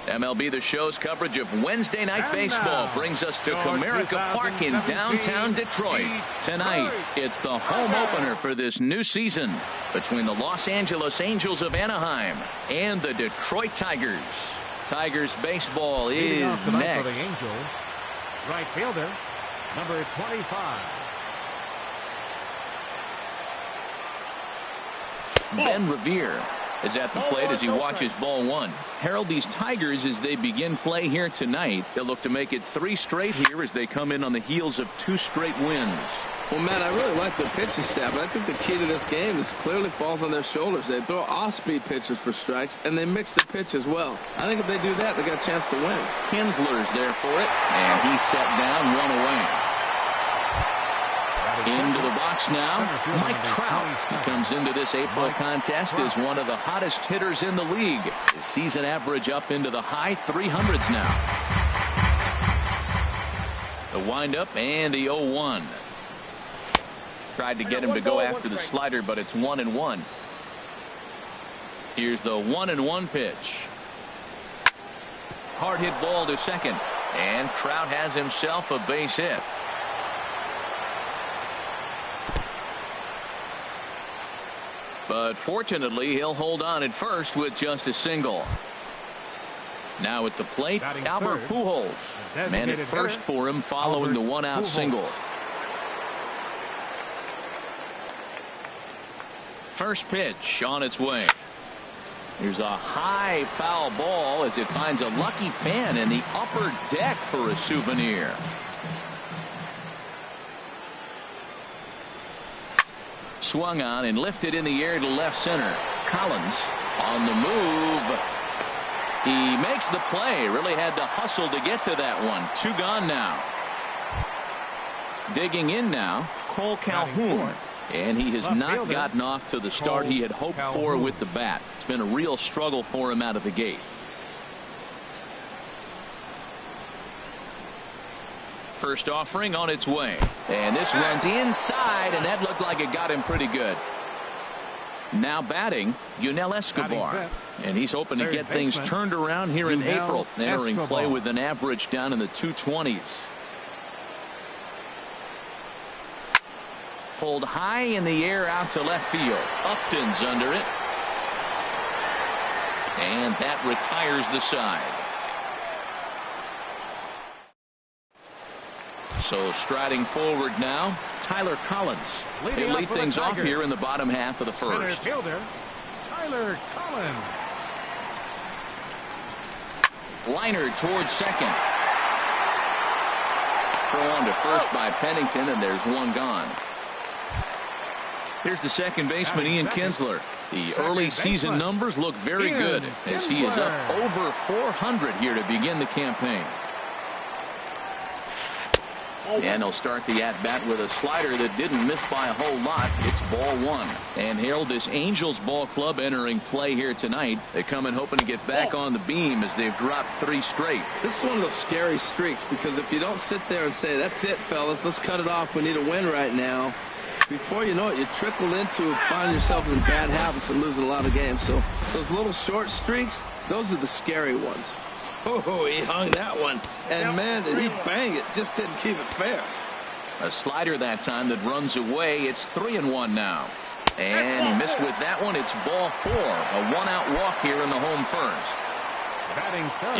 MLB The Show's coverage of Wednesday Night Baseball brings us to Comerica Park in downtown Detroit. Tonight, it's the home opener for this new season between the Los Angeles Angels of Anaheim and the Detroit Tigers. Tigers baseball is next. For the Angels, right fielder, number 25. Ben Revere is at the plate as he watches ball one. Herald, these Tigers, as they begin play here tonight, they'll look to make it 3 straight here as they come in on the heels of 2 straight wins. Well, Matt, I really like the pitching staff, but I think the key to this game is clearly falls on their shoulders. They throw off-speed pitches for strikes, and they mix the pitch as well. I think if they do that, they got a chance to win. Kinsler's there for it, and he's set down, 1 away. Into the box now, Mike Trout. He comes into this April contest as one of the hottest hitters in the league. His season average up into the high 300s now. The windup and the 0-1. Tried to get him to go after the slider, but it's 1-1. Here's the 1-1 pitch. Hard hit ball to second, and Trout has himself a base hit. But fortunately, he'll hold on at first with just a single. Now at the plate, Albert Pujols. Man at first for him following the 1-out single. First pitch on its way. Here's a high foul ball as it finds a lucky fan in the upper deck for a souvenir. Swung on and lifted in the air to left center. Collins on the move. He makes the play. Really had to hustle to get to that one. 2 gone now. Digging in now, Cole Calhoun. And he has not gotten off to the start he had hoped for with the bat. It's been a real struggle for him out of the gate. First offering on its way. And this runs inside, and that looked like it got him pretty good. Now batting, Yunel Escobar. And he's hoping to get things turned around here in April. Entering play with an average down in the 220s. Pulled high in the air out to left field. Upton's under it. And that retires the side. So striding forward now, Tyler Collins. They lead things off here in the bottom half of the first. Center fielder, Tyler Collins. Liner towards second. Throw on to first by Pennington, and there's 1 gone. Here's the second baseman, Ian Kinsler. The early season numbers look very good as he is up over 400 here to begin the campaign. And he'll start the at-bat with a slider that didn't miss by a whole lot. It's ball 1. And Harold, this Angels ball club entering play here tonight. They come in hoping to get back on the beam as they've dropped 3 straight. This is one of those scary streaks because if you don't sit there and say, that's it, fellas, let's cut it off. We need a win right now. Before you know it, you trickle into find yourself in bad habits and losing a lot of games. So those little short streaks, those are the scary ones. Oh, he hung that one. And, man, did he bang it. Just didn't keep it fair. A slider that time that runs away. It's 3-1 now. And he missed with that one. It's ball 4. A 1-out walk here in the home first.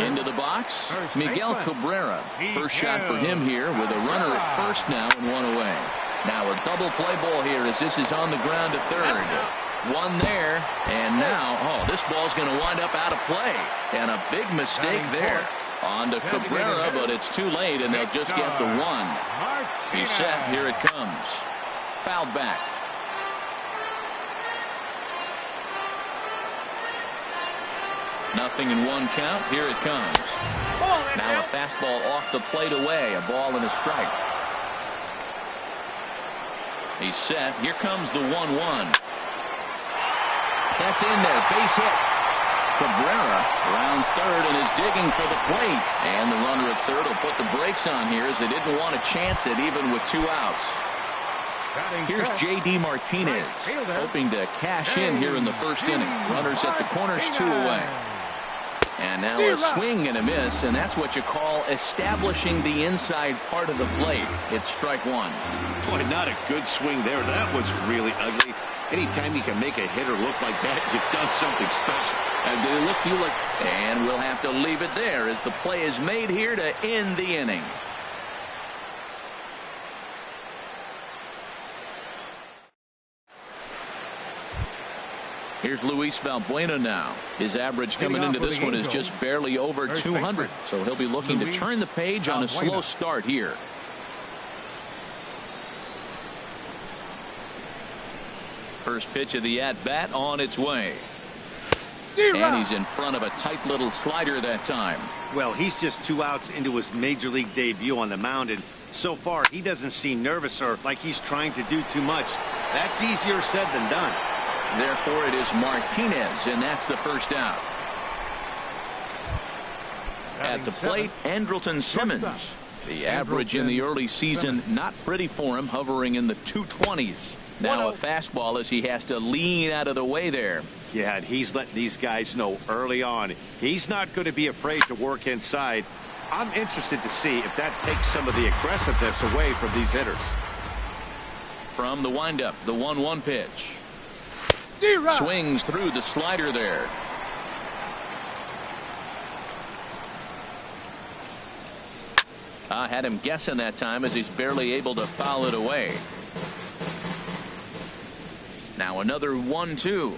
Into the box, Miguel Cabrera. First shot for him here with a runner at first now and 1 away. Now a double play ball here as this is on the ground to third. 1 there, and now, this ball's going to wind up out of play. And a big mistake there. On to Cabrera, but it's too late, and they'll just get the 1. He's set. Here it comes. Fouled back. Nothing in 1 count. Here it comes. Now a fastball off the plate away. A ball and a strike. He's set. Here comes the 1-1. That's in there. Base hit. Cabrera rounds third and is digging for the plate. And the runner at third will put the brakes on here as they didn't want to chance it even with 2 outs. Here's J.D. Martinez, hoping to cash in here in the first inning. Runners at the corners, 2 away. And now a swing and a miss, and that's what you call establishing the inside part of the plate. It's strike 1. Boy, not a good swing there. That was really ugly. Anytime you can make a hitter look like that, you've done something special. And did it look to you like... And we'll have to leave it there as the play is made here to end the inning. Here's Luis Valbuena now. His average coming into this one is just barely over 200. So he'll be looking to turn the page on a slow start here. First pitch of the at-bat on its way. And he's in front of a tight little slider that time. Well, he's just 2 outs into his major league debut on the mound, and so far he doesn't seem nervous or like he's trying to do too much. That's easier said than done. Therefore, it is Martinez, and that's the first out. At the plate, Andrelton Simmons. The average in the early season, not pretty for him, hovering in the 220s. Now a fastball as he has to lean out of the way there. Yeah, and he's letting these guys know early on he's not going to be afraid to work inside. I'm interested to see if that takes some of the aggressiveness away from these hitters. From the windup, the 1-1 pitch. Swings through the slider there. I had him guessing that time as he's barely able to foul it away. Now another 1-2.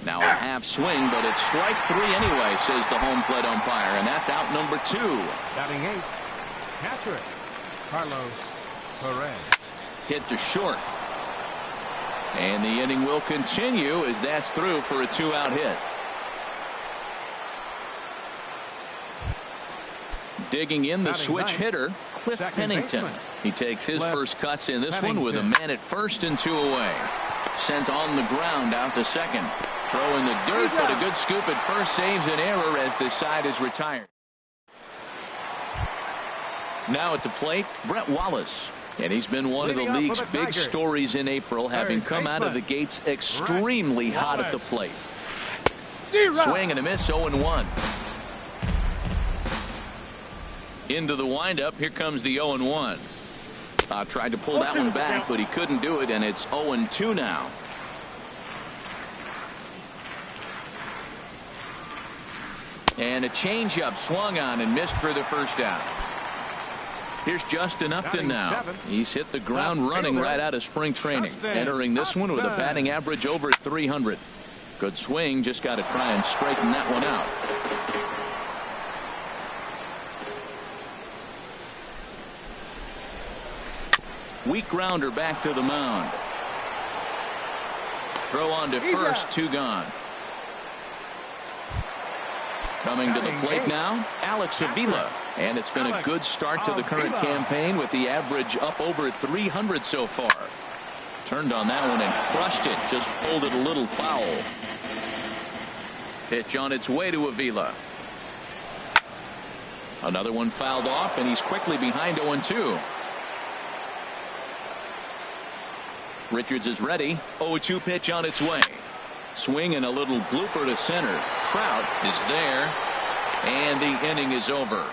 Now a half swing, but it's strike 3 anyway, says the home plate umpire, and that's out number 2. Batting 8, catcher, Carlos Perez. Hit to short. And the inning will continue as that's through for a 2-out hit. Digging in the switch hitter, Cliff Pennington. He takes his first cuts in this one with a man at first and 2 away. Sent on the ground out to second. Throw in the dirt, but a good scoop at first saves an error as this side is retired. Now at the plate, Brett Wallace. And he's been one of the league's big stories in April, having come out of the gates extremely hot at the plate. Swing and a miss, 0-1. Into the windup, here comes the 0-1. Tried to pull that one back, but he couldn't do it, and it's 0-2 now. And a changeup swung on and missed for the first out. Here's Justin Upton now. He's hit the ground running right out of spring training. Entering this one with a batting average over 300. Good swing, just got to try and straighten that one out. Weak grounder back to the mound. Throw on to first, 2 gone. Coming to the plate now, Alex Avila. And it's been a good start to the current campaign with the average up over 300 so far. Turned on that one and crushed it. Just pulled it a little foul. Pitch on its way to Avila. Another one fouled off, and he's quickly behind 0-2. Richards is ready. 0-2 pitch on its way. Swing and a little blooper to center. Trout is there, and the inning is over.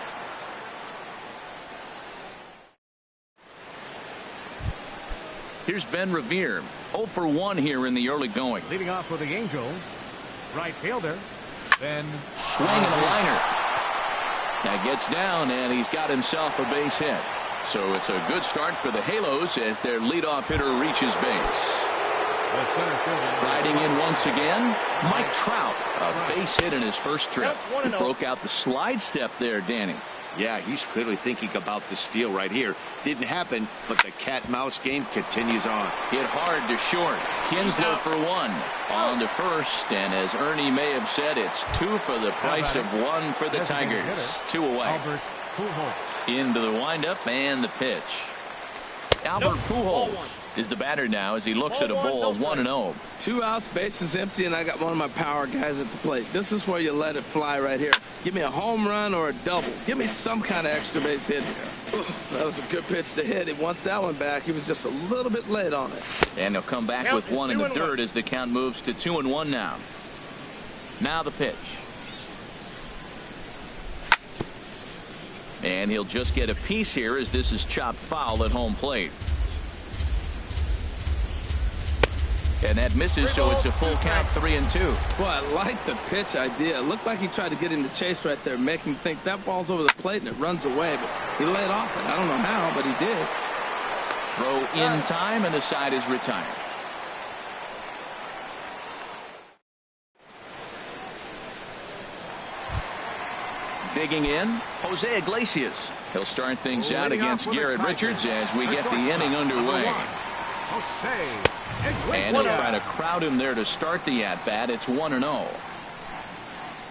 Here's Ben Revere, 0 for 1 here in the early going. Leading off with the Angels, right fielder, Ben. Swing and a liner. That gets down, and he's got himself a base hit. So it's a good start for the Halos as their leadoff hitter reaches base. Riding in once again, Mike Trout, a base hit in his first trip. He broke out the slide step there, Danny. Yeah, he's clearly thinking about the steal right here. Didn't happen, but the cat-mouse game continues on. Hit hard to short. Kinsler for 1. On to first, and as Ernie may have said, it's 2 for the price of 1 for the Tigers. 2 away. Into the windup and the pitch. Albert Pujols is the batter now as he looks at a ball 1-0. 2 outs, bases empty, and I got one of my power guys at the plate. This is where you let it fly right here. Give me a home run or a double. Give me some kind of extra base hit here. That was a good pitch to hit. He wants that one back. He was just a little bit late on it. And he'll come back with one in the dirt as the count moves to 2-1 now. Now the pitch. And he'll just get a piece here as this is chopped foul at home plate. And that misses, so it's a full count, 3-2. Well, I like the pitch idea. It looked like he tried to get him to chase right there, make him think that ball's over the plate and it runs away. But he laid off it. I don't know how, but he did. Throw in time, and the side is retired. Digging in, Jose Iglesias. He'll start things out against Garrett Richards as we get the inning underway. And he'll try to crowd him there to start the at-bat. It's 1-0.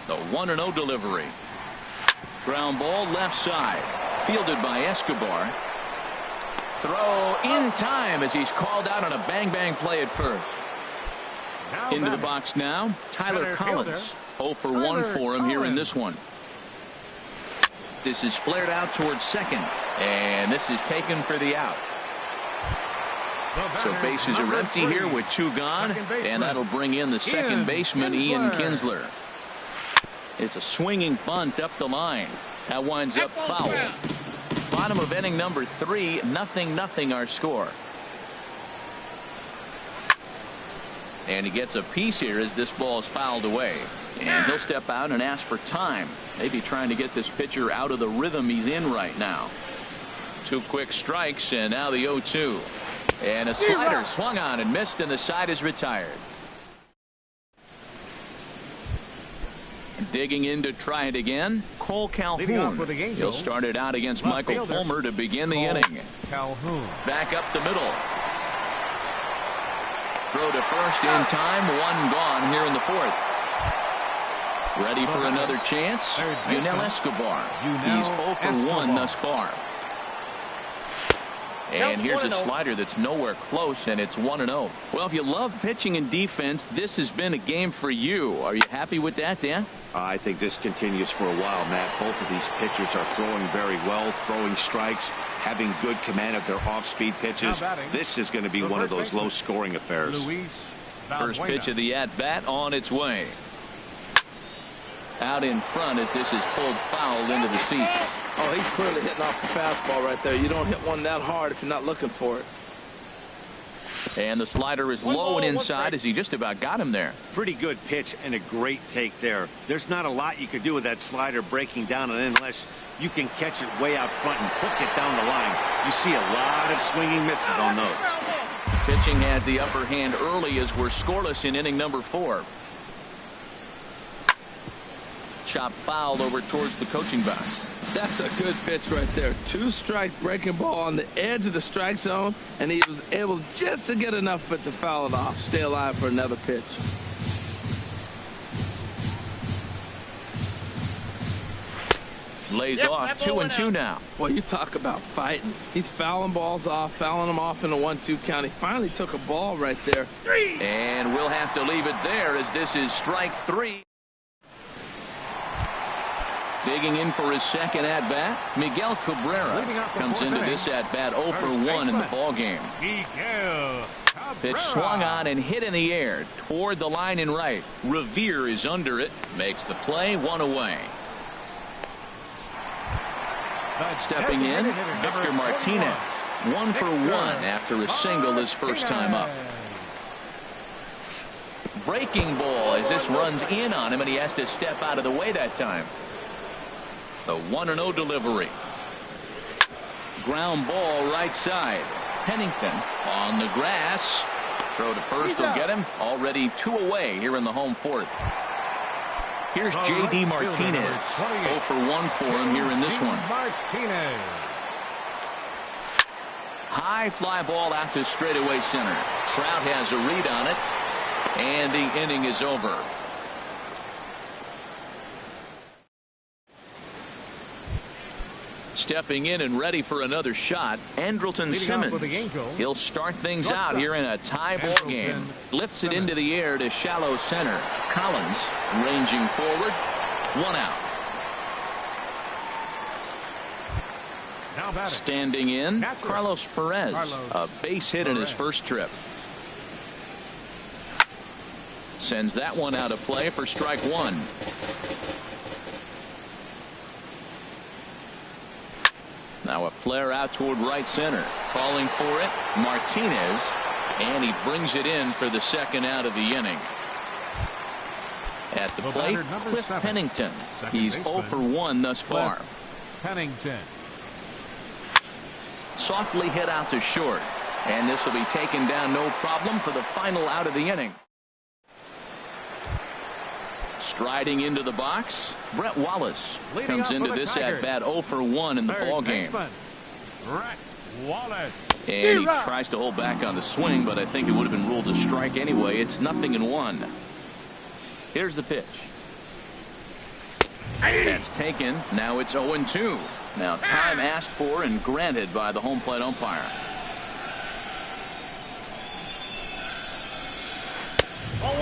The 1-0 delivery. Ground ball left side. Fielded by Escobar. Throw in time as he's called out on a bang-bang play at first. Into the box now, Tyler Collins. 0 for 1 for him here in this one. This is flared out towards second. And this is taken for the out. So bases are empty here with 2 gone, and that'll bring in the second baseman, Ian Kinsler. It's a swinging bunt up the line. That winds up foul. Bottom of inning number 3, 0-0 our score. And he gets a piece here as this ball is fouled away. And he'll step out and ask for time. Maybe trying to get this pitcher out of the rhythm he's in right now. 2 quick strikes, and now the 0-2. And a slider swung on and missed, and the side is retired. Digging in to try it again, Cole Calhoun. He'll start it out against Michael Fulmer to begin the inning. Calhoun. Back up the middle. Throw to first in time, 1 gone here in the 4th. Ready for another chance? Yunel Escobar. He's 0 for 1 thus far. And here's a slider that's nowhere close, and it's 1-0. Well, if you love pitching and defense, this has been a game for you. Are you happy with that, Dan? I think this continues for a while, Matt. Both of these pitchers are throwing very well, throwing strikes, having good command of their off-speed pitches. This is going to be one of those low-scoring affairs. First pitch of the at-bat on its way. Out in front as this is pulled foul into the seats. Oh, he's clearly hitting off the fastball right there. You don't hit one that hard if you're not looking for it. And the slider is low and inside as he just about got him there. Pretty good pitch and a great take there. There's not a lot you could do with that slider breaking down, and unless you can catch it way out front and hook it down the line, you see a lot of swinging misses on those. Pitching has the upper hand early as we're scoreless in inning number 4. Chop foul over towards the coaching box. That's a good pitch right there. 2-strike breaking ball on the edge of the strike zone, and he was able just to get enough of it to foul it off. Stay alive for another pitch. Lays off 2-2 now. Well, you talk about fighting. He's fouling balls off, fouling them off in a 1-2 count. He finally took a ball right there. And we'll have to leave it there as this is strike 3. Digging in for his second at-bat, Miguel Cabrera comes into this at-bat 0 for 1 in the ballgame. Pitch swung on and hit in the air toward the line and right. Revere is under it, makes the play, 1 away. Stepping in, Victor Martinez, 1 for 1 after a single his first time up. Breaking ball as this runs in on him, and he has to step out of the way that time. The 1-0 delivery. Ground ball right side. Pennington on the grass. Throw to first will get him. Already 2 away here in the home 4th. Here's J.D. Martinez. 0 for 1 for him here in this one. High fly ball out to straightaway center. Trout has a read on it. And the inning is over. Stepping in and ready for another shot, Andrelton Simmons. He'll start things out here in a tie ball game. Lifts it into the air to shallow center. Collins ranging forward. 1 out. Now batting. Standing in, Catcher. Carlos Perez. A base hit in his first trip. Sends that one out of play for strike one. Now a flare out toward right center. Calling for it, Martinez. And he brings it in for the second out of the inning. At the plate, Cliff Pennington. He's 0 for 1 thus far. Pennington. Softly hit out to short. And this will be taken down no problem for the final out of the inning. Striding into the box, Brett Wallace comes into this at bat 0 for 1 in the ball game. Brett Wallace. And he tries to hold back on the swing, but I think it would have been ruled a strike anyway. It's 0-1. Here's the pitch. That's taken. Now it's 0-2. Now time asked for and granted by the home plate umpire.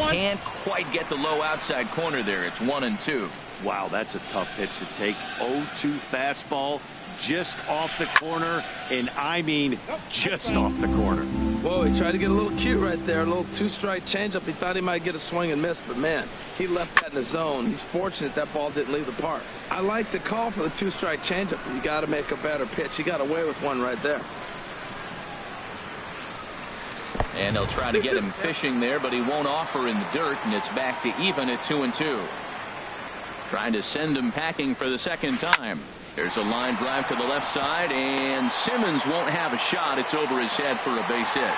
Can't quite get the low outside corner there. It's 1-2. Wow, that's a tough pitch to take. 0-2 fastball just off the corner, and I mean just off the corner. Whoa, he tried to get a little cute right there. A little two-strike changeup. He thought he might get a swing and miss, but man, he left that in the zone. He's fortunate that ball didn't leave the park. I like the call for the two-strike changeup. You got to make a better pitch. He got away with one right there. And they'll try to get him fishing there, but he won't offer in the dirt, and it's back to even at 2-2. Trying to send him packing for the second time. There's a line drive to the left side, and Simmons won't have a shot. It's over his head for a base hit.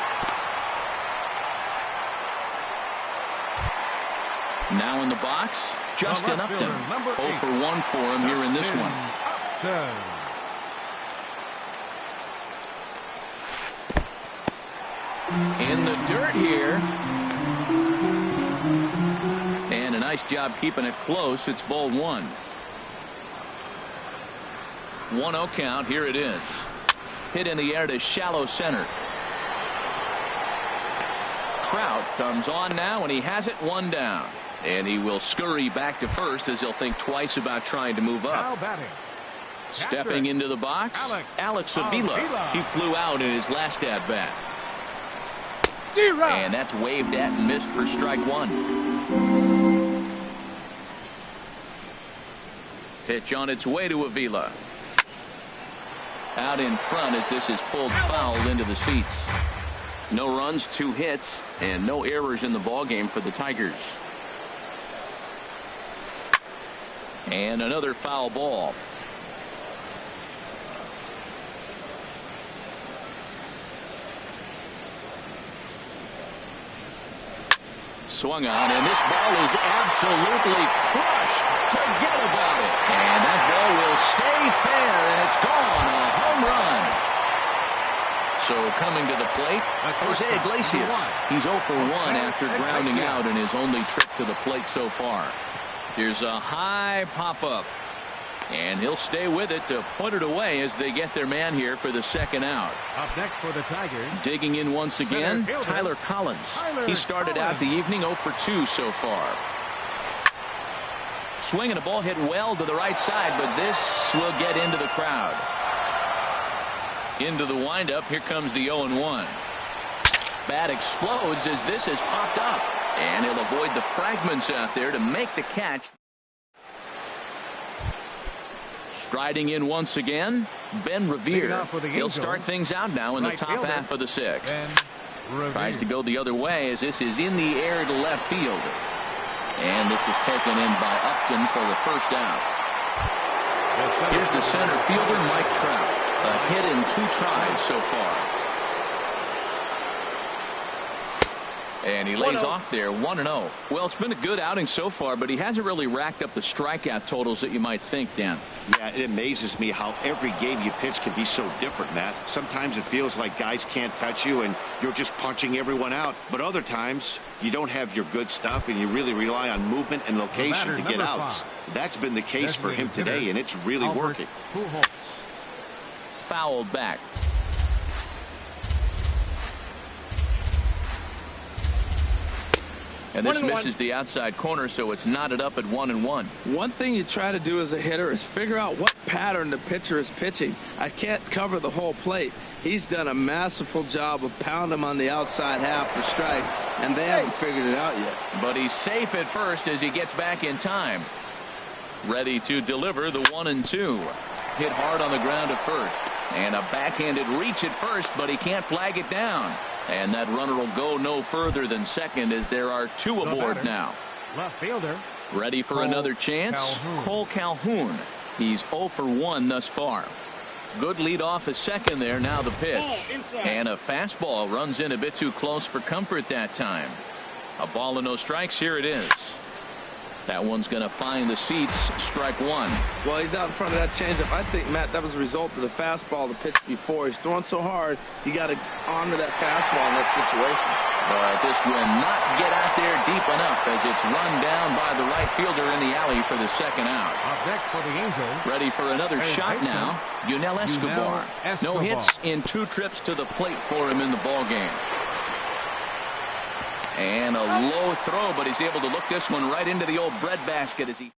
Now in the box, Justin Upton. 0 for 1 for him here in this one. In the dirt here. And a nice job keeping it close. It's ball one. 1-0 count. Here it is. Hit in the air to shallow center. Trout comes on now, and he has it one down. And he will scurry back to first as he'll think twice about trying to move up. Stepping into the box, Alex Avila. He flew out in his last at bat. And that's waved at and missed for strike one. Pitch on its way to Avila. Out in front as this is pulled foul into the seats. No runs, 2 hits, and no errors in the ballgame for the Tigers. And another foul ball. Swung on, and this ball is absolutely crushed. Forget about it. And that ball will stay fair, and it's gone. A home run. So coming to the plate, Jose Iglesias. He's 0 for 1 after grounding out in his only trip to the plate so far. Here's a high pop-up. And he'll stay with it to put it away as they get their man here for the second out. Up next for the Tigers. Digging in once again, Tyler Collins. He started out the evening 0 for 2 so far. Swinging a ball hit well to the right side, but this will get into the crowd. Into the windup, here comes the 0-1. Bat explodes as this has popped up. And he'll avoid the fragments out there to make the catch. Striding in once again, Ben Revere. He'll start things out now in the top half of the 6th. Tries to go the other way as this is in the air to left field. And this is taken in by Upton for the first out. Here's the center fielder, Mike Trout. A hit in 2 tries so far. And he lays off there 1-0. Well, it's been a good outing so far, but he hasn't really racked up the strikeout totals that you might think, Dan. Yeah, it amazes me how every game you pitch can be so different, Matt. Sometimes it feels like guys can't touch you and you're just punching everyone out. But other times you don't have your good stuff and you really rely on movement and location to get outs. That's been the case for him today, and it's really working. Fouled back. And this misses the outside corner, so it's knotted up at 1-1. One thing you try to do as a hitter is figure out what pattern the pitcher is pitching. I can't cover the whole plate. He's done a masterful job of pounding him on the outside half for strikes, and they haven't figured it out yet. But he's safe at first as he gets back in time. Ready to deliver the 1-2. Hit hard on the ground at first. And a backhanded reach at first, but he can't flag it down. And that runner will go no further than second as there are two aboard now. Left fielder. Ready for another chance. Cole Calhoun. He's 0 for 1 thus far. Good lead off at second there. Now the pitch. And a fastball runs in a bit too close for comfort that time. A ball and no strikes. Here it is. That one's going to find the seats. Strike one. Well, he's out in front of that changeup. I think, Matt, that was a result of the fastball the pitch before. He's throwing so hard, he got to onto that fastball in that situation. But this will not get out there deep enough as it's run down by the right fielder in the alley for the second out. Up next for the Angels. Ready for another shot now. Yunel Escobar. No hits in 2 trips to the plate for him in the ball game. And a low throw, but he's able to look this one right into the old breadbasket as he.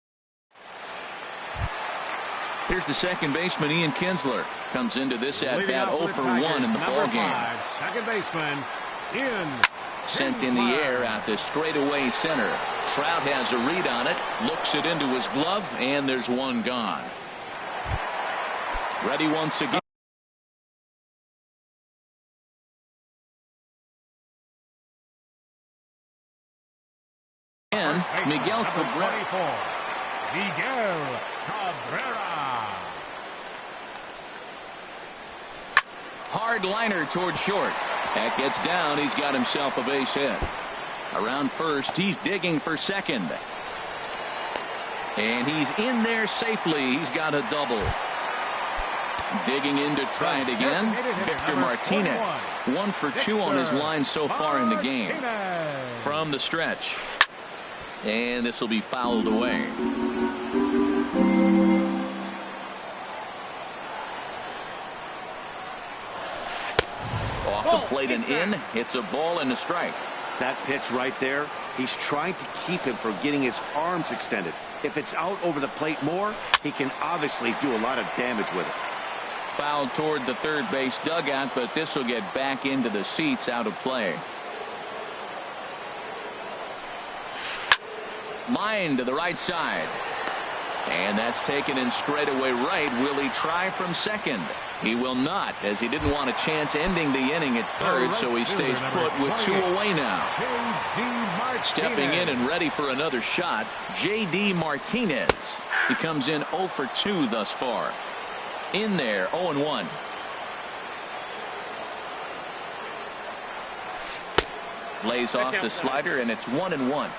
Here's the second baseman, Ian Kinsler. Comes into this at bat 0 for 1 in the ball game. Second baseman, Ian. Sent in the air out to straightaway center. Trout has a read on it, looks it into his glove, and there's one gone. Ready once again. Miguel Cabrera. Miguel Cabrera. Hard liner toward short. That gets down. He's got himself a base hit. Around first, he's digging for second. And he's in there safely. He's got a double. Digging in to try it again. Victor Martinez. 1 for 2 on his line so far in the game. From the stretch. And this will be fouled away. Off the plate and in. It's a ball and a strike. That pitch right there, he's trying to keep him from getting his arms extended. If it's out over the plate more, he can obviously do a lot of damage with it. Fouled toward the third base dugout, but this will get back into the seats out of play. Line to the right side. And that's taken in straightaway right. Will he try from second? He will not, as he didn't want a chance ending the inning at third, so he stays put with 2 away now. Stepping in and ready for another shot, J.D. Martinez. He comes in 0 for 2 thus far. In there, 0-1. Lays off the slider, and it's 1-1.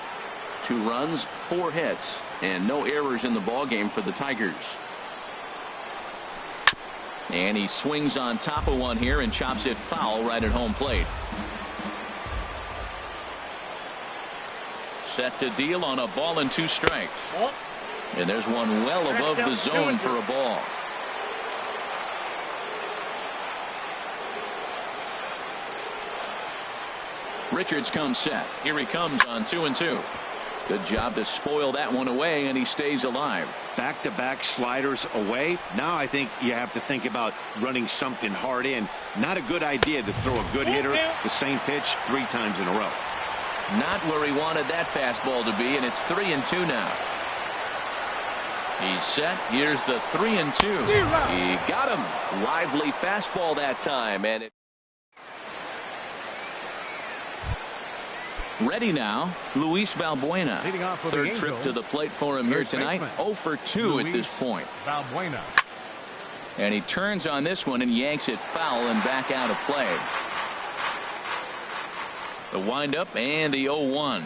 2 runs, 4 hits, and no errors in the ball game for the Tigers. And he swings on top of one here and chops it foul right at home plate. Set to deal on a ball and 2 strikes. And there's one well above the zone for a ball. Richards comes set. Here he comes on 2-2. Good job to spoil that one away, and he stays alive. Back-to-back sliders away. Now I think you have to think about running something hard in. Not a good idea to throw a good hitter the same pitch 3 times in a row. Not where he wanted that fastball to be, and it's 3-2 now. He's set. Here's the 3-2. He got him. Lively fastball that time, and it. Ready now, Luis Valbuena. Third trip to the plate for him here tonight. 0 for 2 at this point. Valbuena. And he turns on this one and yanks it foul and back out of play. The windup and the 0-1.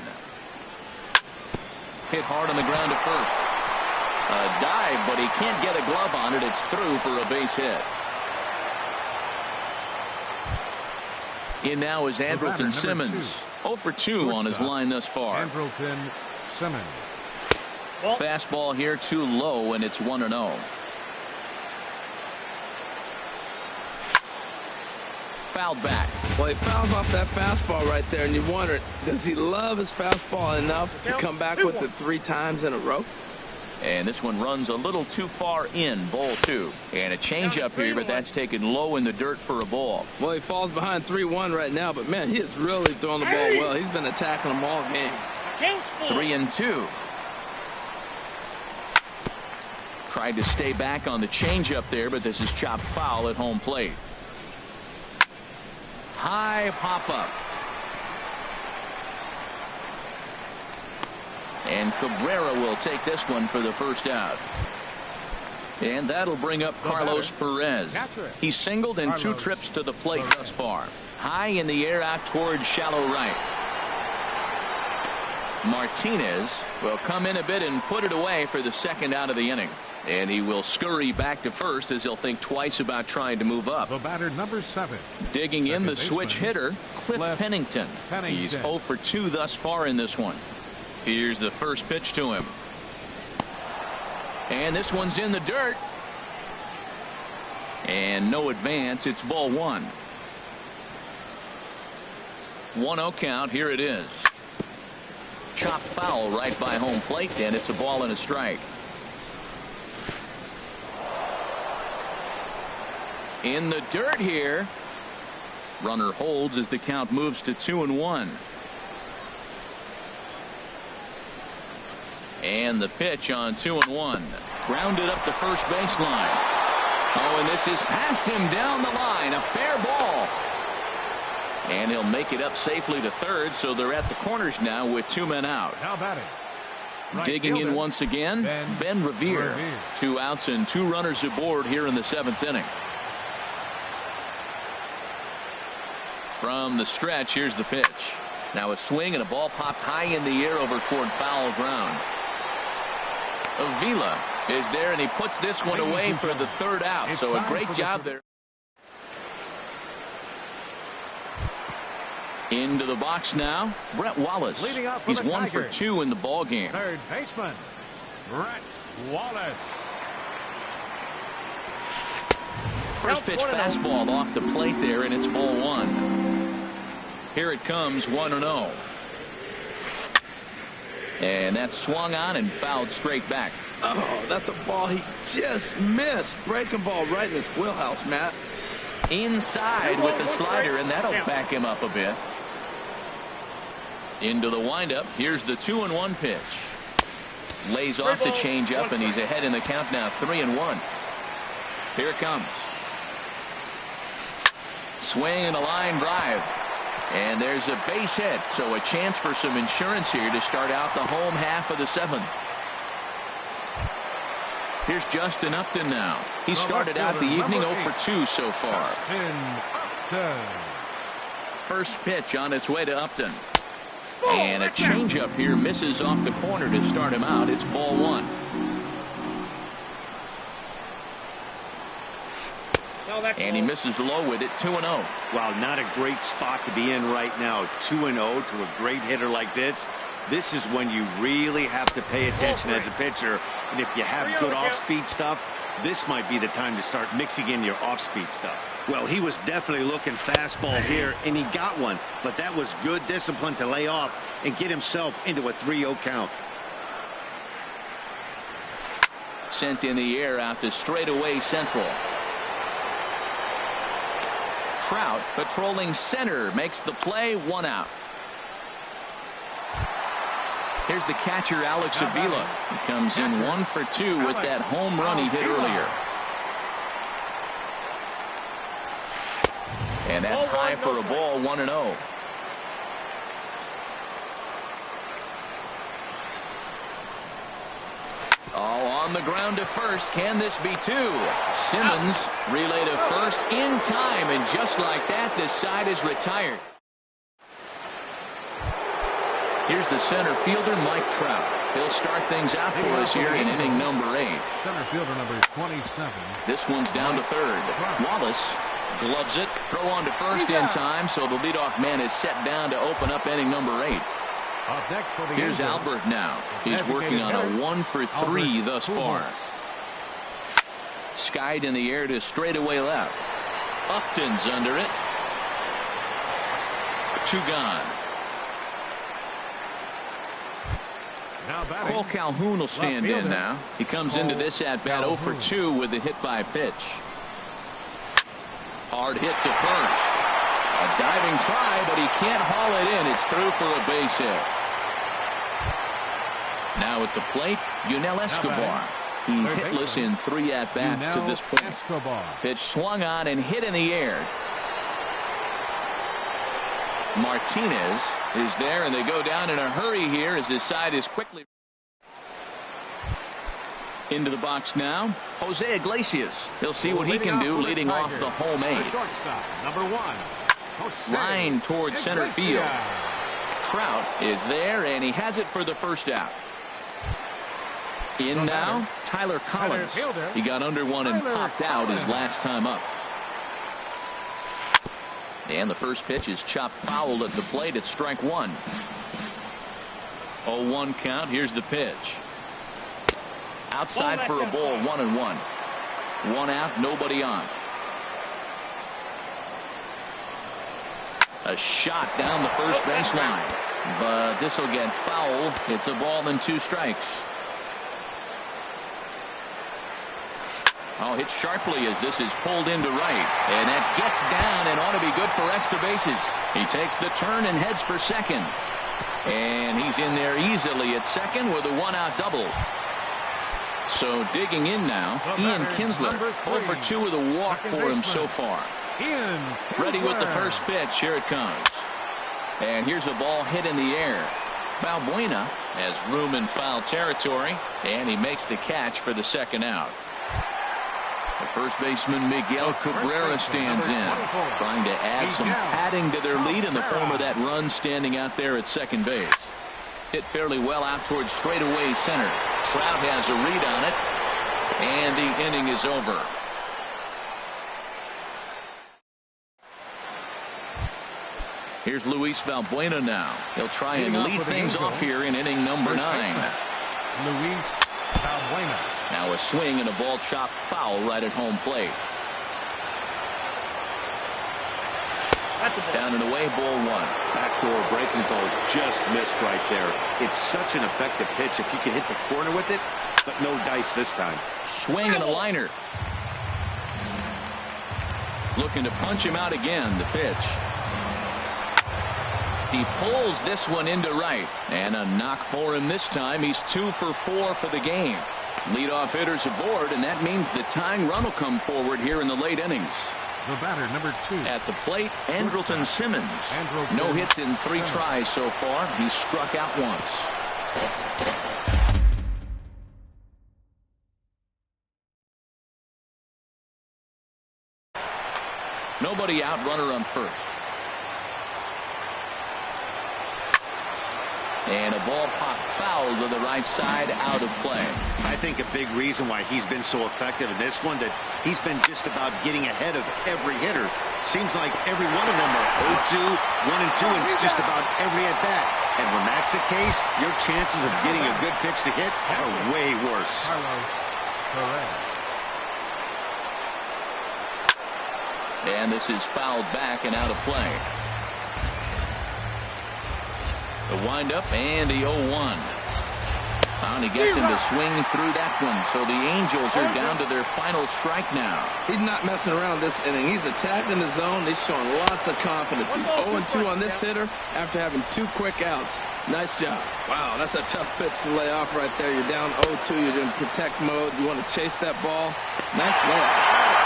Hit hard on the ground at first. A dive, but he can't get a glove on it. It's through for a base hit. In now is Andrelton Simmons. 0 for 2 on his line thus far. Andrelton Simmons. Fastball here too low, and it's 1-0. fouled back. Well, he fouls off that fastball right there, and you wonder, does he love his fastball enough to come back with it 3 times in a row? And this one runs a little too far in, ball 2. And a changeup here, but that's taken low in the dirt for a ball. Well, he falls behind 3-1 right now, but man, he is really throwing the ball well. He's been attacking them all game. 3-2. Tried to stay back on the changeup there, but this is chopped foul at home plate. High pop-up. And Cabrera will take this one for the first out. And that'll bring up Carlos Perez. He's singled in 2 trips to the plate thus far. High in the air out towards shallow right. Martinez will come in a bit and put it away for the second out of the inning. And he will scurry back to first as he'll think twice about trying to move up. The batter, number 7. Digging in the switch hitter, Cliff Pennington. He's 0 for 2 thus far in this one. Here's the first pitch to him. And this one's in the dirt. And no advance. It's ball 1. 1-0 count. Here it is. Chop foul right by home plate, and it's a ball and a strike. In the dirt here. Runner holds as the count moves to 2-1. And the pitch on 2-1. Grounded up the first baseline. Oh, and this is past him down the line. A fair ball. And he'll make it up safely to third, so they're at the corners now with 2 men out. How about it? Right Digging fielder, in once again, Ben Revere. 2 outs and 2 runners aboard here in the 7th inning. From the stretch, here's the pitch. Now a swing and a ball popped high in the air over toward foul ground. Avila is there, and he puts this one away for the 3rd out. So a great job there. Into the box now, Brett Wallace. He's 1 for 2 in the ball game. Third baseman, Brett Wallace. First pitch fastball off the plate there, and it's ball 1. Here it comes, 1-0. And that's swung on and fouled straight back. Oh, that's a ball he just missed. Breaking ball right in his wheelhouse, Matt. Inside with the slider, and that'll back him up a bit. Into the windup. Here's the 2-1 pitch. Lays off the changeup, and he's ahead in the count now, 3-1. Here it comes. Swing and a line drive. And there's a base hit, so a chance for some insurance here to start out the home half of the 7th. Here's Justin Upton now. He started out the evening 0 for 2 so far. First pitch on its way to Upton. And a changeup here misses off the corner to start him out. It's ball 1. And he misses low with it, 2-0. Wow, not a great spot to be in right now. 2-0 to a great hitter like this. This is when you really have to pay attention as a pitcher. And if you have good off-speed stuff, this might be the time to start mixing in your off-speed stuff. Well, he was definitely looking fastball here, and he got one. But that was good discipline to lay off and get himself into a 3-0 count. Sent in the air out to straightaway central. Trout patrolling center makes the play, 1 out. Here's the catcher, Alex Avila. He comes in 1 for 2 with that home run he hit earlier. And that's high for a ball, 1-0. Oh, on the ground to first. Can this be 2? Simmons relay to first in time, and just like that, this side is retired. Here's the center fielder, Mike Trout. He'll start things out for us here in inning number 8. Center fielder number 27. This one's down to third. Wallace gloves it, throw on to first in time, so the leadoff man is set down to open up inning number 8. Here's Albert now. He's working on a 1 for 3 thus far. Skied in the air to straightaway left. Upton's under it. 2 gone. Now batting. Cole Calhoun will stand in now. He comes into this at-bat 0 for 2 with a hit by pitch. Hard hit to first. A diving try, but he can't haul it in. It's through for a base hit. Now at the plate, Yunel Escobar. He's hitless in 3 at-bats to this point. Pitch swung on and hit in the air. Martinez is there, and they go down in a hurry here as his side is quickly into the box now. Jose Iglesias. He'll see what he can do leading off the home 8. Number 1. Line towards center field. Trout is there, and he has it for the first out. In now, Tyler Collins. He got under one and popped out his last time up. And the first pitch is chopped foul at the plate at strike 1. 0-1 count. Here's the pitch. Outside for a ball, 1-1. 1 out, nobody on. A shot down the first baseline. But this will get foul. It's a ball and 2 strikes. Oh, hit sharply as this is pulled into right. And that gets down and ought to be good for extra bases. He takes the turn and heads for second. And he's in there easily at second with a 1-out double. So digging in now, Ian Kinsler. 0 for 2 with a walk for him so far. Ready with the first pitch. Here it comes. And here's a ball hit in the air. Valbuena has room in foul territory. And he makes the catch for the second out. The first baseman Miguel Cabrera stands in, trying to add some padding to their lead in the form of that run standing out there at second base. Hit fairly well out towards straightaway center. Trout has a read on it, and the inning is over. Here's Luis Valbuena now. He'll try and lead things off here in inning number 9. Luis Valbuena. Now a swing and a ball chopped foul right at home plate. Down and away, ball 1. Backdoor breaking ball just missed right there. It's such an effective pitch if you can hit the corner with it, but no dice this time. Swing and a liner. Looking to punch him out again. The pitch. He pulls this one into right, and a knock for him this time. He's 2 for 4 for the game. Leadoff hitters aboard, and that means the tying run will come forward here in the late innings. The batter, number 2. At the plate, Andrelton Simmons. No hits in 3 tries so far. He's struck out once. Nobody out, runner on first. And a ball popped foul to the right side, out of play. I think a big reason why he's been so effective in this one, that he's been just about getting ahead of every hitter. Seems like every one of them are 0-2, 1-2, and it's just about every at-bat. And when that's the case, your chances of getting a good pitch to hit are way worse. And this is fouled back and out of play. The windup and the 0-1. And he gets him to swing through that one. So the Angels are down to their final strike now. He's not messing around this inning. He's attacking the zone. He's showing lots of confidence. He's 0-2 on this hitter after having 2 quick outs. Nice job. Wow, that's a tough pitch to lay off right there. You're down 0-2. You're in protect mode. You want to chase that ball. Nice layoff.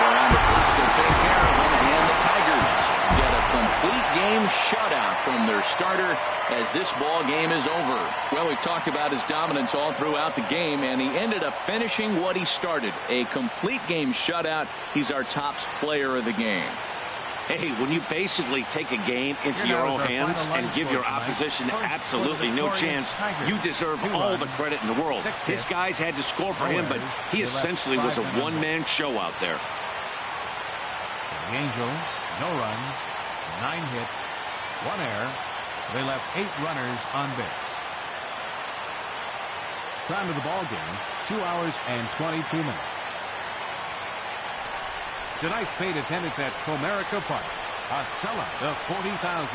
Around the first to take care of him, and the Tigers get a complete game shutout from their starter as this ball game is over. Well, we've talked about his dominance all throughout the game, and he ended up finishing what he started. A complete game shutout. He's our top player of the game. Hey, when you basically take a game into your own hands and give your opposition absolutely no chance, you deserve all the credit in the world. His guys had to score for him, but he essentially was a one-man show out there. The Angels, no runs, 9 hits, 1 error. They left 8 runners on base. Time of the ball game, 2 hours and 22 minutes. Tonight's paid attendance at Comerica Park, a sellout of 40,000.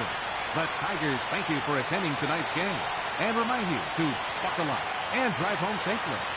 The Tigers thank you for attending tonight's game and remind you to buckle up and drive home safely.